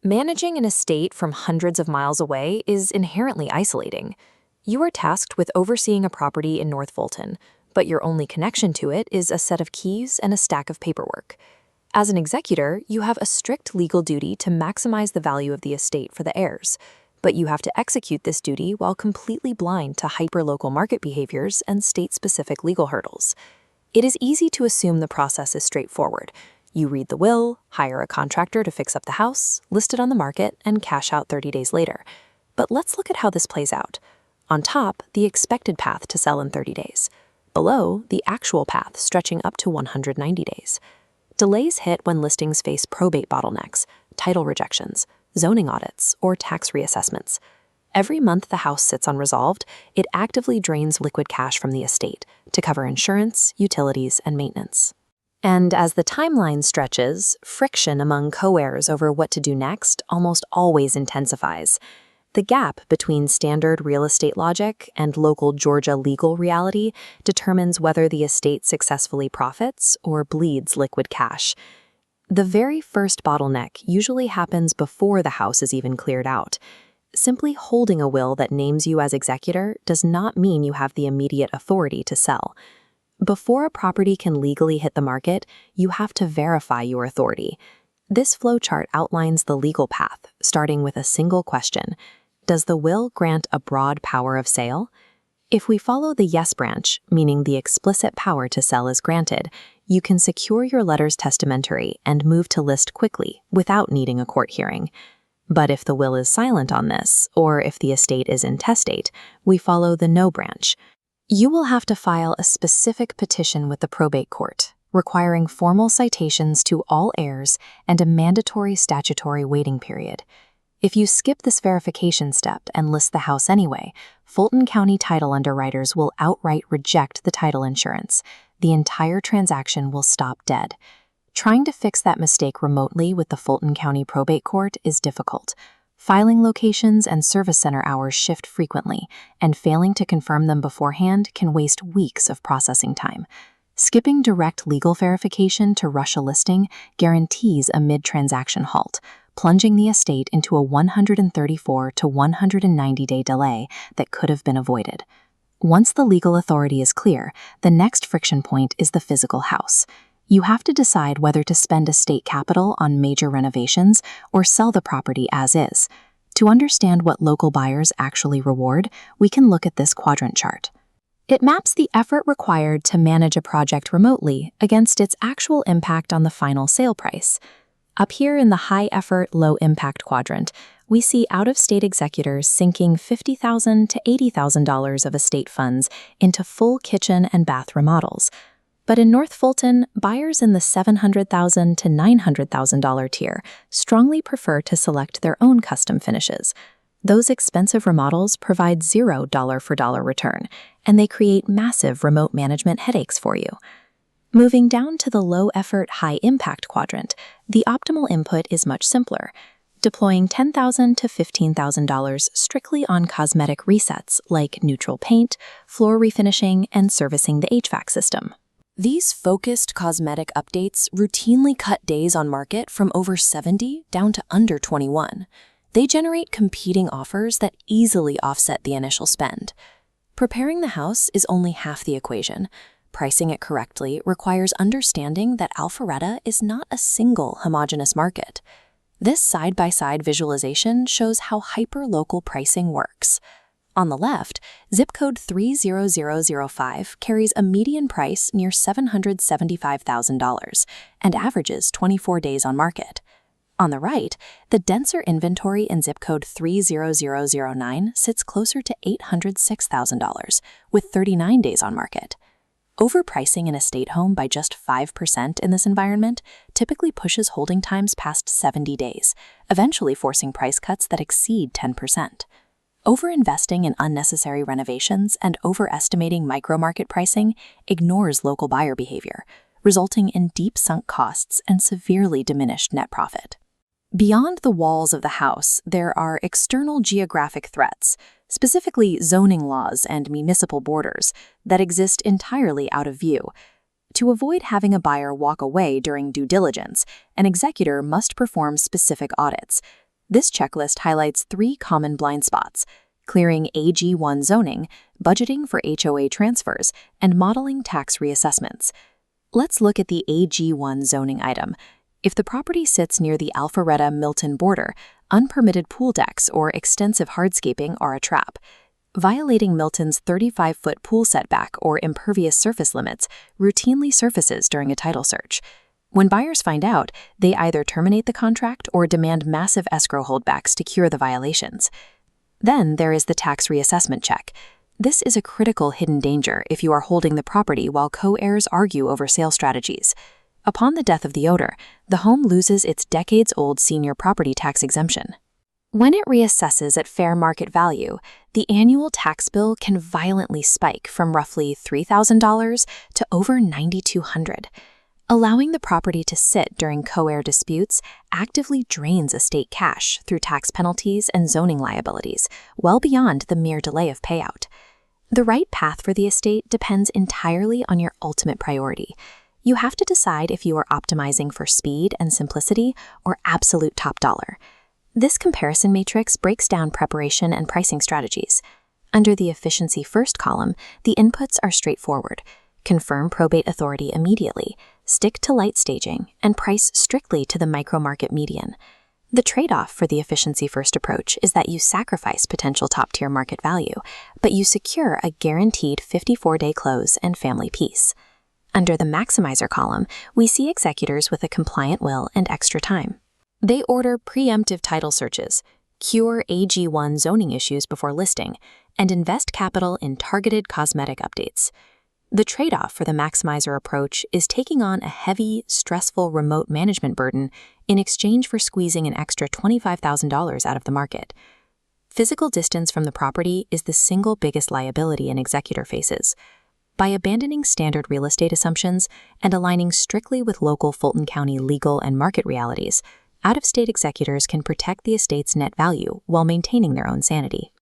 Managing an estate from hundreds of miles away is inherently isolating. You are tasked with overseeing a property in North Fulton, but your only connection to it is a set of keys and a stack of paperwork. As an executor, you have a strict legal duty to maximize the value of the estate for the heirs, but you have to execute this duty while completely blind to hyperlocal market behaviors and state-specific legal hurdles. It is easy to assume the process is straightforward. You read the will, hire a contractor to fix up the house, list it on the market, and cash out 30 days later. But let's look at how this plays out. On top, the expected path to sell in 30 days. Below, the actual path stretching up to 190 days. Delays hit when listings face probate bottlenecks, title rejections, zoning audits, or tax reassessments. Every month the house sits unresolved, it actively drains liquid cash from the estate to cover insurance, utilities, and maintenance. And as the timeline stretches, friction among co-heirs over what to do next almost always intensifies. The gap between standard real estate logic and local Georgia legal reality determines whether the estate successfully profits or bleeds liquid cash. The very first bottleneck usually happens before the house is even cleared out. Simply holding a will that names you as executor does not mean you have the immediate authority to sell. Before a property can legally hit the market, you have to verify your authority. This flowchart outlines the legal path, starting with a single question. Does the will grant a broad power of sale? If we follow the yes branch, meaning the explicit power to sell is granted, you can secure your letters testamentary and move to list quickly without needing a court hearing. But if the will is silent on this, or if the estate is intestate, we follow the no branch. You will have to file a specific petition with the probate court, requiring formal citations to all heirs and a mandatory statutory waiting period. If you skip this verification step and list the house anyway, Fulton County title underwriters will outright reject the title insurance. The entire transaction will stop dead. Trying to fix that mistake remotely with the Fulton County Probate Court is difficult. Filing locations and service center hours shift frequently, and failing to confirm them beforehand can waste weeks of processing time. Skipping direct legal verification to rush a listing guarantees a mid-transaction halt, plunging the estate into a 134 to 190-day delay that could have been avoided. Once the legal authority is clear, the next friction point is the physical house. You have to decide whether to spend estate capital on major renovations or sell the property as is. To understand what local buyers actually reward, we can look at this quadrant chart. It maps the effort required to manage a project remotely against its actual impact on the final sale price. Up here in the high-effort, low-impact quadrant, we see out-of-state executors sinking $50,000 to $80,000 of estate funds into full kitchen and bath remodels. But in North Fulton, buyers in the $700,000 to $900,000 tier strongly prefer to select their own custom finishes. Those expensive remodels provide zero dollar-for-dollar return, and they create massive remote management headaches for you. Moving down to the low-effort, high-impact quadrant, the optimal input is much simpler, deploying $10,000 to $15,000 strictly on cosmetic resets like neutral paint, floor refinishing, and servicing the HVAC system. These focused cosmetic updates routinely cut days on market from over 70 down to under 21. They generate competing offers that easily offset the initial spend. Preparing the house is only half the equation. Pricing it correctly requires understanding that Alpharetta is not a single homogeneous market. This side-by-side visualization shows how hyper-local pricing works. On the left, zip code 30005 carries a median price near $775,000 and averages 24 days on market. On the right, the denser inventory in zip code 30009 sits closer to $806,000 with 39 days on market. Overpricing an estate home by just 5% in this environment typically pushes holding times past 70 days, eventually forcing price cuts that exceed 10%. Overinvesting in unnecessary renovations and overestimating micro-market pricing ignores local buyer behavior, resulting in deep sunk costs and severely diminished net profit. Beyond the walls of the house, there are external geographic threats, specifically zoning laws and municipal borders, that exist entirely out of view. To avoid having a buyer walk away during due diligence, an executor must perform specific audits. This checklist highlights 3 common blind spots: clearing AG1 zoning, budgeting for HOA transfers, and modeling tax reassessments. Let's look at the AG1 zoning item. If the property sits near the Alpharetta-Milton border, unpermitted pool decks or extensive hardscaping are a trap. Violating Milton's 35-foot pool setback or impervious surface limits routinely surfaces during a title search. When buyers find out, they either terminate the contract or demand massive escrow holdbacks to cure the violations. Then there is the tax reassessment check. This is a critical hidden danger if you are holding the property while co-heirs argue over sale strategies. Upon the death of the owner, the home loses its decades-old senior property tax exemption. When it reassesses at fair market value, the annual tax bill can violently spike from roughly $3,000 to over $9,200. Allowing the property to sit during co-heir disputes actively drains estate cash through tax penalties and zoning liabilities, well beyond the mere delay of payout. The right path for the estate depends entirely on your ultimate priority. You have to decide if you are optimizing for speed and simplicity or absolute top dollar. This comparison matrix breaks down preparation and pricing strategies. Under the Efficiency First column, the inputs are straightforward. Confirm probate authority immediately, stick to light staging, and price strictly to the micro-market median. The trade-off for the Efficiency First approach is that you sacrifice potential top-tier market value, but you secure a guaranteed 54-day close and family peace. Under the Maximizer column, we see executors with a compliant will and extra time. They order preemptive title searches, cure AG1 zoning issues before listing, and invest capital in targeted cosmetic updates. The trade-off for the Maximizer approach is taking on a heavy, stressful remote management burden in exchange for squeezing an extra $25,000 out of the market. Physical distance from the property is the single biggest liability an executor faces. By abandoning standard real estate assumptions and aligning strictly with local Fulton County legal and market realities, out-of-state executors can protect the estate's net value while maintaining their own sanity.